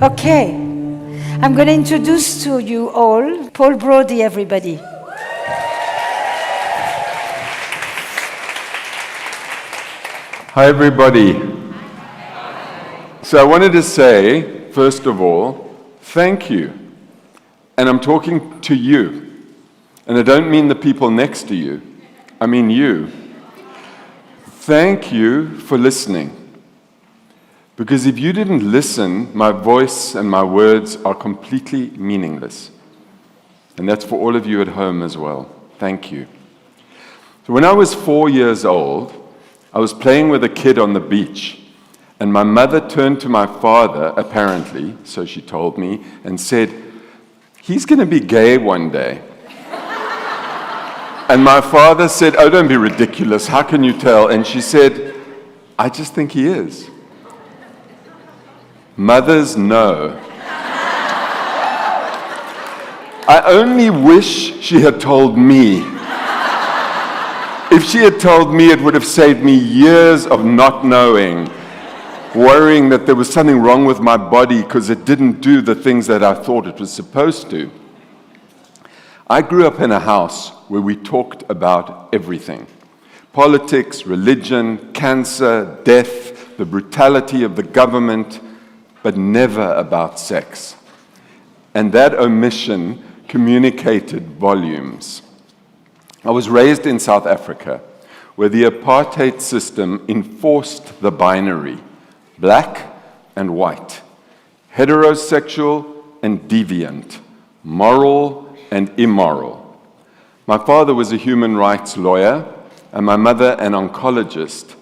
Okay, I'm going to introduce to you all Paul Browde, everybody. Hi, everybody. So I wanted to say, first of all, thank you. And I'm talking to you. And I don't mean the people next to you. I mean you. Thank you for listening. Because if you didn't listen, my voice and my words are completely meaningless. And that's for all of you at home as well. Thank you. So when I was 4 years old, I was playing with a kid on the beach, and my mother turned to my father, apparently, so she told me, and said, "He's going to be gay one day." And my father said, "Oh, don't be ridiculous. How can you tell?" And she said, "I just think he is." Mothers know. I only wish she had told me. If she had told me, it would have saved me years of not knowing, worrying that there was something wrong with my body because it didn't do the things that I thought it was supposed to. I grew up in a house where we talked about everything. Politics, religion, cancer, death, the brutality of the government, but never about sex. And that omission communicated volumes. I was raised in South Africa, where the apartheid system enforced the binary, black and white, heterosexual and deviant, moral and immoral. My father was a human rights lawyer, and my mother an oncologist,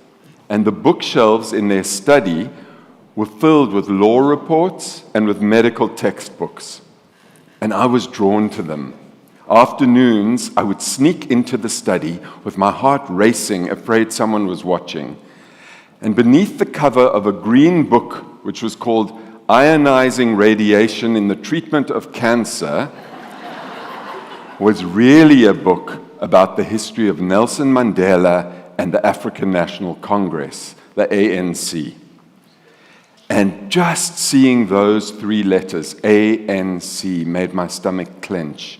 and the bookshelves in their study were filled with law reports and with medical textbooks. And I was drawn to them. Afternoons, I would sneak into the study with my heart racing, afraid someone was watching. And beneath the cover of a green book, which was called Ionizing Radiation in the Treatment of Cancer, was really a book about the history of Nelson Mandela and the African National Congress, the ANC. And just seeing those three letters, ANC, made my stomach clench.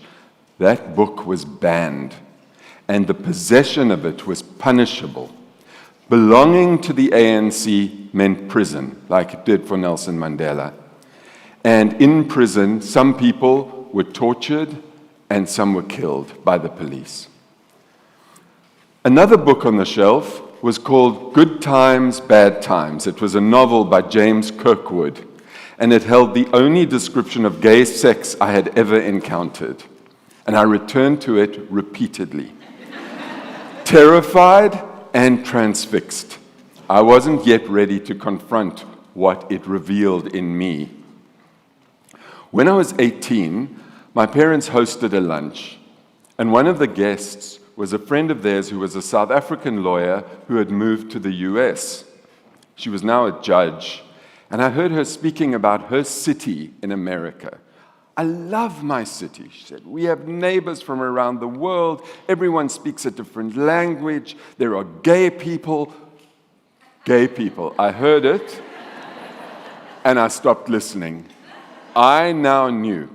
That book was banned, and the possession of it was punishable. Belonging to the ANC meant prison, like it did for Nelson Mandela. And in prison, some people were tortured and some were killed by the police. Another book on the shelf was called Good Times, Bad Times. It was a novel by James Kirkwood, and it held the only description of gay sex I had ever encountered. And I returned to it repeatedly, terrified and transfixed. I wasn't yet ready to confront what it revealed in me. When I was 18, my parents hosted a lunch, and one of the guests was a friend of theirs who was a South African lawyer who had moved to the US. She was now a judge, and I heard her speaking about her city in America. "I love my city," she said. "We have neighbors from around the world. Everyone speaks a different language. There are gay people." Gay people. I heard it, and I stopped listening. I now knew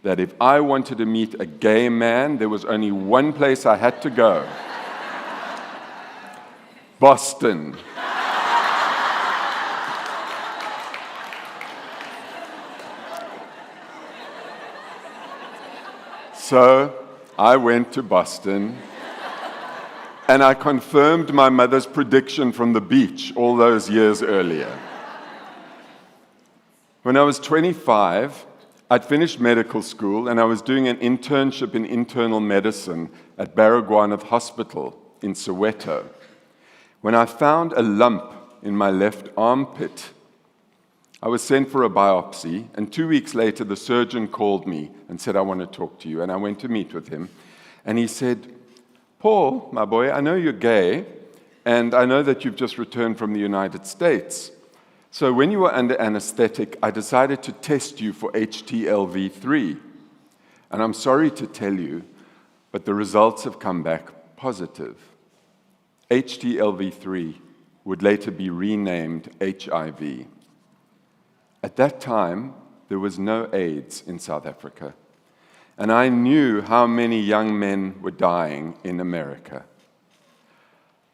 that if I wanted to meet a gay man, there was only one place I had to go. Boston. So I went to Boston, and I confirmed my mother's prediction from the beach all those years earlier. When I was 25, I'd finished medical school, and I was doing an internship in internal medicine at Baragwanath Hospital in Soweto, when I found a lump in my left armpit. I was sent for a biopsy, and 2 weeks later, the surgeon called me and said, "I want to talk to you." And I went to meet with him, and he said, "Paul, my boy, I know you're gay, and I know that you've just returned from the United States. So when you were under anesthetic, I decided to test you for HTLV3. And I'm sorry to tell you, but the results have come back positive. HTLV3 would later be renamed HIV. At that time, there was no AIDS in South Africa. And I knew how many young men were dying in America.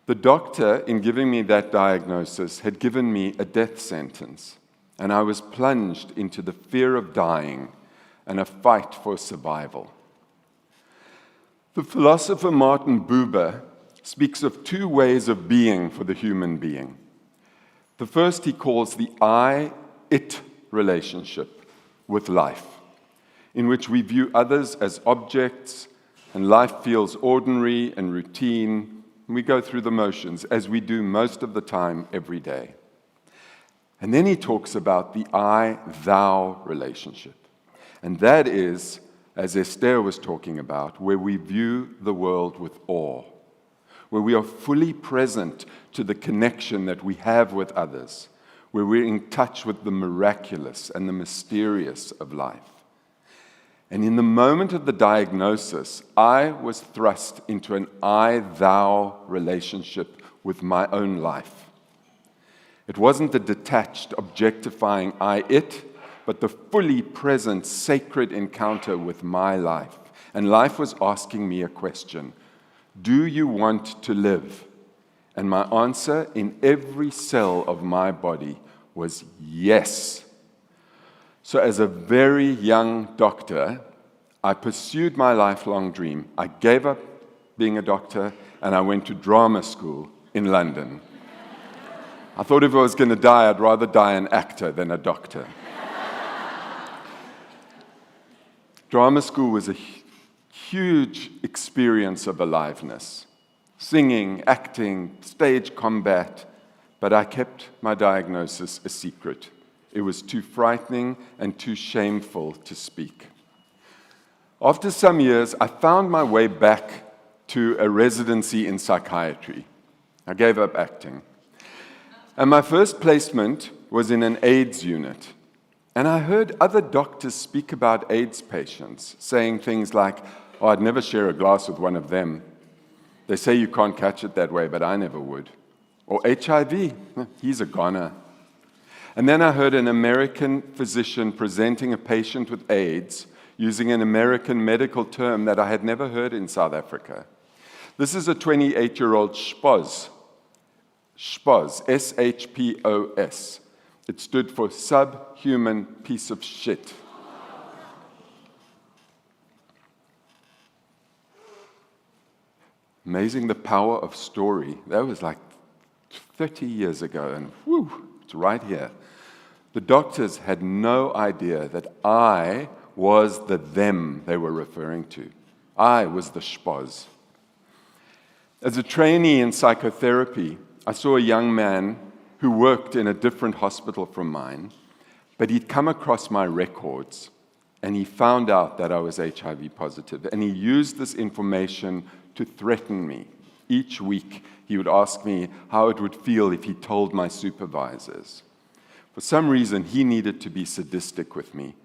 The doctor, in giving me that diagnosis, had given me a death sentence, and I was plunged into the fear of dying and a fight for survival. The philosopher Martin Buber speaks of two ways of being for the human being. The first he calls the I-it relationship with life, in which we view others as objects, and life feels ordinary and routine, and we go through the motions, as we do most of the time every day. And then he talks about the I-thou relationship, and that is, as Esther was talking about, where we view the world with awe, where we are fully present to the connection that we have with others, where we're in touch with the miraculous and the mysterious of life. And in the moment of the diagnosis, I was thrust into an I-thou relationship with my own life. It wasn't the detached, objectifying I-it, but the fully present, sacred encounter with my life. And life was asking me a question: do you want to live? And my answer in every cell of my body was yes. So as a very young doctor, I pursued my lifelong dream. I gave up being a doctor, and I went to drama school in London. I thought if I was going to die, I'd rather die an actor than a doctor. Drama school was a huge experience of aliveness. Singing, acting, stage combat, but I kept my diagnosis a secret. It was too frightening and too shameful to speak. After some years, I found my way back to a residency in psychiatry. I gave up acting. And my first placement was in an AIDS unit. And I heard other doctors speak about AIDS patients, saying things like, "Oh, I'd never share a glass with one of them. They say you can't catch it that way, but I never would." Or HIV, he's a goner. And then I heard an American physician presenting a patient with AIDS using an American medical term that I had never heard in South Africa. This is a 28-year-old SHPOS. SHPOS, S-H-P-O-S. It stood for subhuman piece of shit. Amazing the power of story. That was like 30 years ago, and whew, it's right here. The doctors had no idea that I was the them they were referring to. I was the SHPOS. As a trainee in psychotherapy, I saw a young man who worked in a different hospital from mine, but he'd come across my records, and he found out that I was HIV positive, and he used this information to threaten me. Each week, he would ask me how it would feel if he told my supervisors. For some reason, he needed to be sadistic with me,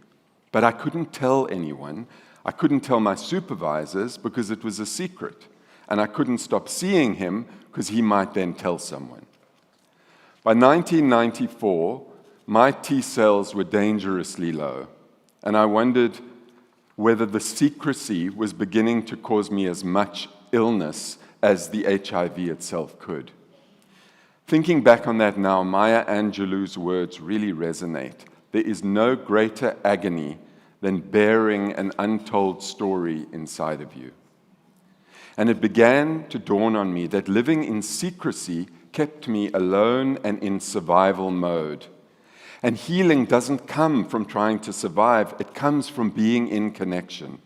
but I couldn't tell anyone. I couldn't tell my supervisors because it was a secret, and I couldn't stop seeing him because he might then tell someone. By 1994, my T cells were dangerously low, and I wondered whether the secrecy was beginning to cause me as much illness as the HIV itself could. Thinking back on that now, Maya Angelou's words really resonate. There is no greater agony than bearing an untold story inside of you. And it began to dawn on me that living in secrecy kept me alone and in survival mode. And healing doesn't come from trying to survive, it comes from being in connection.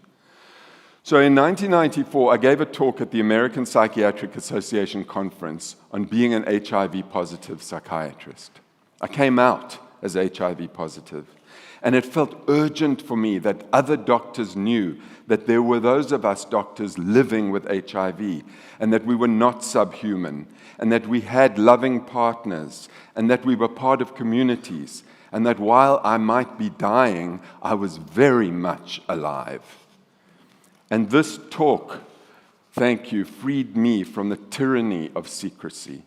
So in 1994, I gave a talk at the American Psychiatric Association conference on being an HIV-positive psychiatrist. I came out as HIV positive, and it felt urgent for me that other doctors knew that there were those of us doctors living with HIV, and that we were not subhuman, and that we had loving partners, and that we were part of communities, and that while I might be dying, I was very much alive. And this talk, thank you, freed me from the tyranny of secrecy.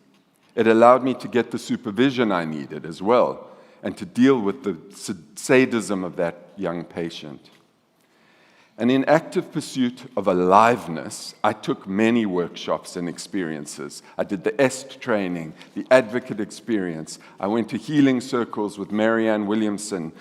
It allowed me to get the supervision I needed as well, and to deal with the sadism of that young patient. And in active pursuit of aliveness, I took many workshops and experiences. I did the EST training, the advocate experience. I went to healing circles with Marianne Williamson.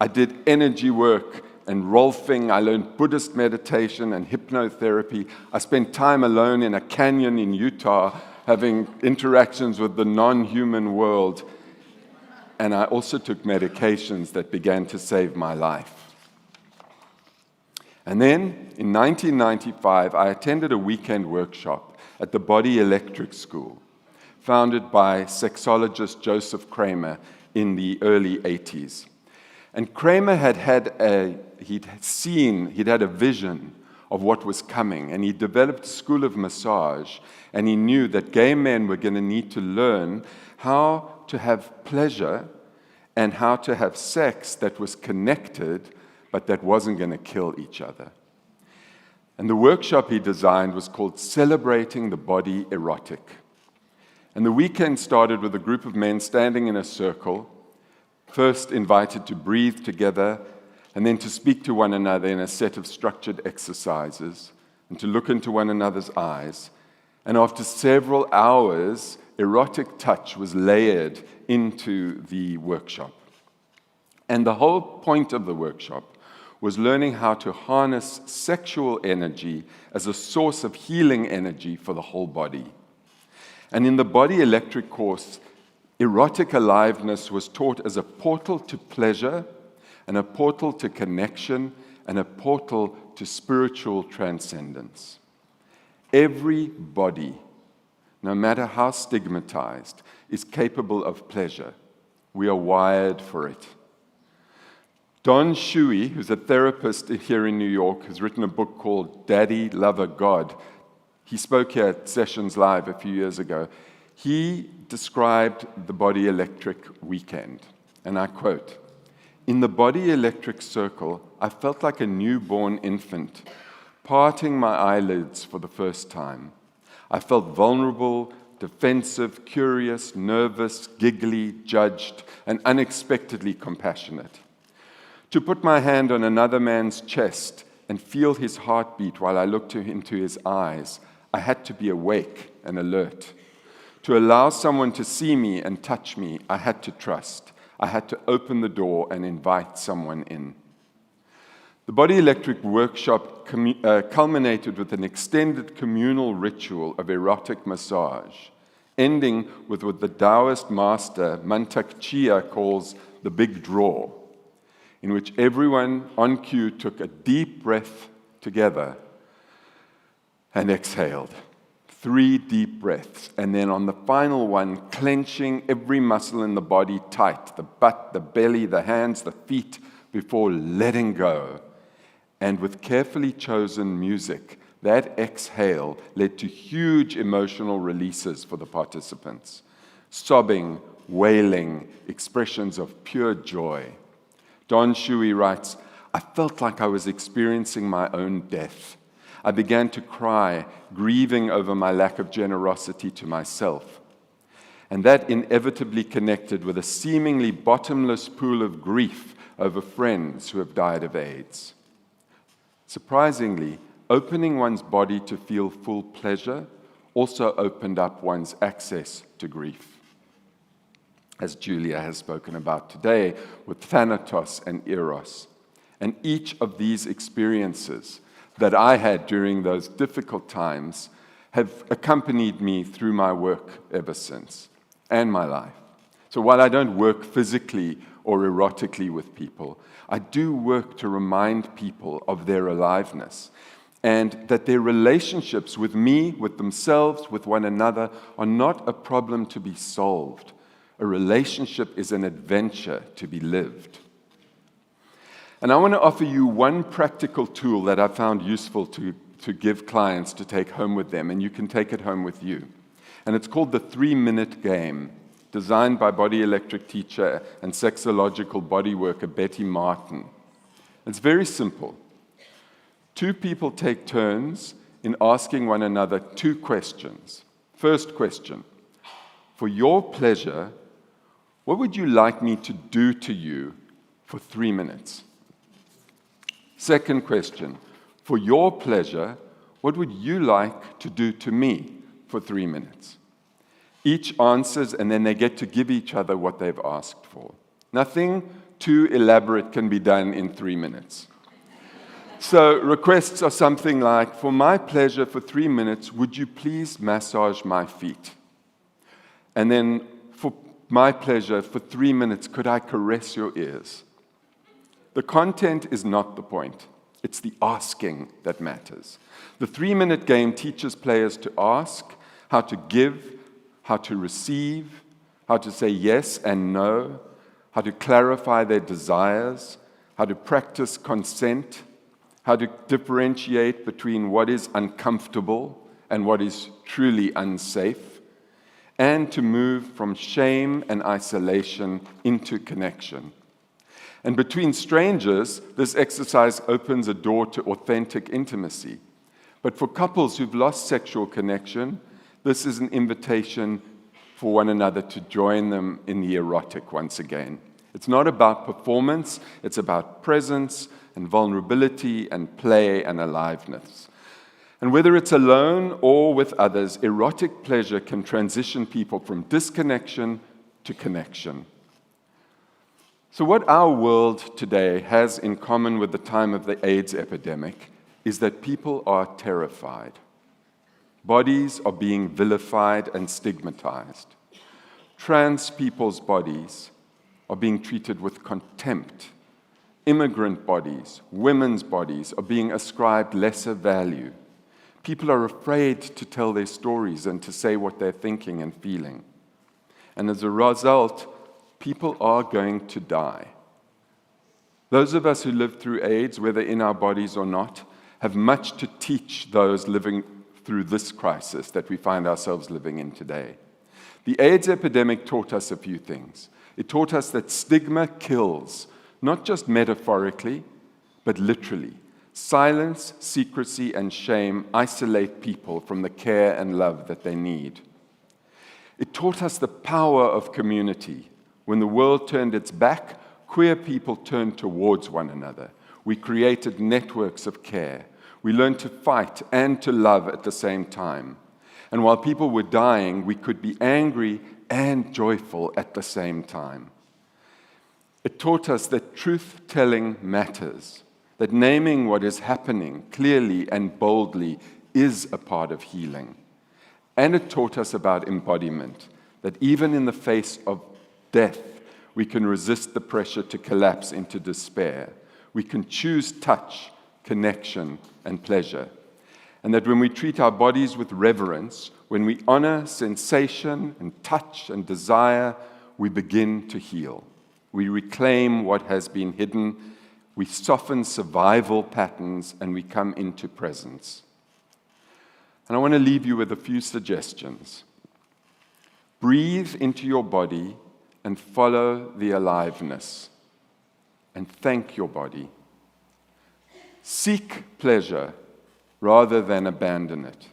I did energy work and Rolfing. I learned Buddhist meditation and hypnotherapy. I spent time alone in a canyon in Utah having interactions with the non-human world. And I also took medications that began to save my life. And then, in 1995, I attended a weekend workshop at the Body Electric School, founded by sexologist Joseph Kramer in the early 80s. And Kramer he'd had a vision of what was coming, and he developed a school of massage, and he knew that gay men were going to need to learn how to have pleasure and how to have sex that was connected but that wasn't going to kill each other. And the workshop he designed was called Celebrating the Body Erotic. And the weekend started with a group of men standing in a circle, first invited to breathe together, and then to speak to one another in a set of structured exercises, and to look into one another's eyes. And after several hours, erotic touch was layered into the workshop. And the whole point of the workshop was learning how to harness sexual energy as a source of healing energy for the whole body. And in the Body Electric course, erotic aliveness was taught as a portal to pleasure, and a portal to connection, and a portal to spiritual transcendence. Every body, no matter how stigmatized, is capable of pleasure. We are wired for it. Don Shuey, who's a therapist here in New York, has written a book called Daddy, Lover, God. He spoke here at Sessions Live a few years ago. He described the Body Electric weekend, and I quote, "In the Body Electric circle, I felt like a newborn infant, parting my eyelids for the first time. I felt vulnerable, defensive, curious, nervous, giggly, judged, and unexpectedly compassionate. To put my hand on another man's chest and feel his heartbeat while I looked into his eyes, I had to be awake and alert. To allow someone to see me and touch me, I had to trust. I had to open the door and invite someone in." The Body Electric workshop culminated with an extended communal ritual of erotic massage, ending with what the Taoist master Mantak Chia calls the big draw, in which everyone on cue took a deep breath together and exhaled. 3 deep breaths, and then on the final one, clenching every muscle in the body tight, the butt, the belly, the hands, the feet, before letting go. And with carefully chosen music, that exhale led to huge emotional releases for the participants. Sobbing, wailing, expressions of pure joy. Don Shuey writes, "I felt like I was experiencing my own death. I began to cry, grieving over my lack of generosity to myself. And that inevitably connected with a seemingly bottomless pool of grief over friends who have died of AIDS. Surprisingly, opening one's body to feel full pleasure also opened up one's access to grief, as Julia has spoken about today, with Thanatos and Eros. And each of these experiences that I had during those difficult times have accompanied me through my work ever since, and my life. So while I don't work physically or erotically with people, I do work to remind people of their aliveness, and that their relationships with me, with themselves, with one another, are not a problem to be solved. A relationship is an adventure to be lived. And I want to offer you one practical tool that I found useful to give clients to take home with them, and you can take it home with you. And it's called the 3-minute game, designed by Body Electric teacher and sexological body worker Betty Martin. It's very simple. 2 people take turns in asking one another 2 questions. First question, for your pleasure, what would you like me to do to you for 3 minutes? Second question, for your pleasure, what would you like to do to me for 3 minutes? Each answers, and then they get to give each other what they've asked for. Nothing too elaborate can be done in 3 minutes. So requests are something like, for my pleasure for 3 minutes, would you please massage my feet? And then, for my pleasure for 3 minutes, could I caress your ears? The content is not the point. It's the asking that matters. The 3-minute game teaches players to ask, how to give, how to receive, how to say yes and no, how to clarify their desires, how to practice consent, how to differentiate between what is uncomfortable and what is truly unsafe, and to move from shame and isolation into connection. And between strangers, this exercise opens a door to authentic intimacy. But for couples who've lost sexual connection, this is an invitation for one another to join them in the erotic once again. It's not about performance, it's about presence and vulnerability and play and aliveness. And whether it's alone or with others, erotic pleasure can transition people from disconnection to connection. So what our world today has in common with the time of the AIDS epidemic is that people are terrified. Bodies are being vilified and stigmatized. Trans people's bodies are being treated with contempt. Immigrant bodies, women's bodies are being ascribed lesser value. People are afraid to tell their stories and to say what they're thinking and feeling. And as a result, people are going to die. Those of us who lived through AIDS, whether in our bodies or not, have much to teach those living through this crisis that we find ourselves living in today. The AIDS epidemic taught us a few things. It taught us that stigma kills, not just metaphorically, but literally. Silence, secrecy, and shame isolate people from the care and love that they need. It taught us the power of community. When the world turned its back, queer people turned towards one another. We created networks of care. We learned to fight and to love at the same time. And while people were dying, we could be angry and joyful at the same time. It taught us that truth-telling matters, that naming what is happening clearly and boldly is a part of healing. And it taught us about embodiment, that even in the face of death, we can resist the pressure to collapse into despair. We can choose touch, connection, and pleasure. And that when we treat our bodies with reverence, when we honor sensation and touch and desire, we begin to heal. We reclaim what has been hidden, we soften survival patterns, and we come into presence. And I want to leave you with a few suggestions. Breathe into your body and follow the aliveness. And thank your body. Seek pleasure rather than abandon it.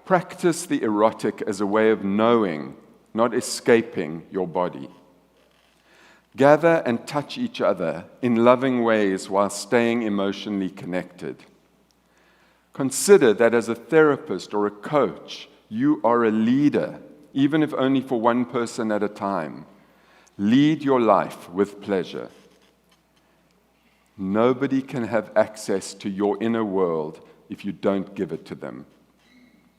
Practice the erotic as a way of knowing, not escaping your body. Gather and touch each other in loving ways while staying emotionally connected. Consider that as a therapist or a coach, you are a leader, even if only for one person at a time. Lead your life with pleasure. Nobody can have access to your inner world if you don't give it to them.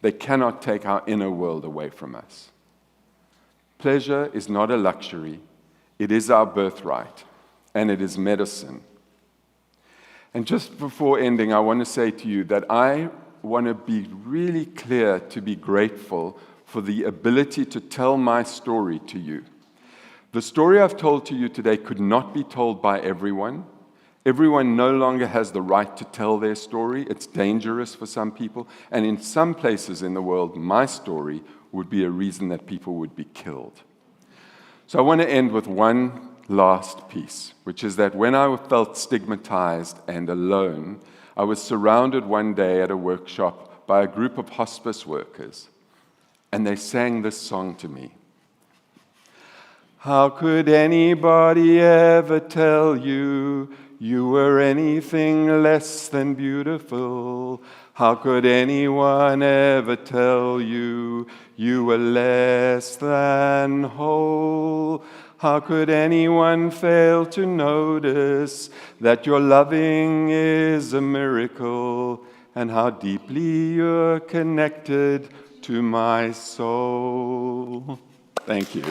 They cannot take our inner world away from us. Pleasure is not a luxury. It is our birthright, and it is medicine. And just before ending, I want to say to you that I want to be really clear to be grateful for the ability to tell my story to you. The story I've told to you today could not be told by everyone. Everyone no longer has the right to tell their story. It's dangerous for some people. And in some places in the world, my story would be a reason that people would be killed. So I want to end with one last piece, which is that when I felt stigmatized and alone, I was surrounded one day at a workshop by a group of hospice workers, and they sang this song to me. How could anybody ever tell you you were anything less than beautiful? How could anyone ever tell you you were less than whole? How could anyone fail to notice that your loving is a miracle and how deeply you're connected to my soul? Thank you.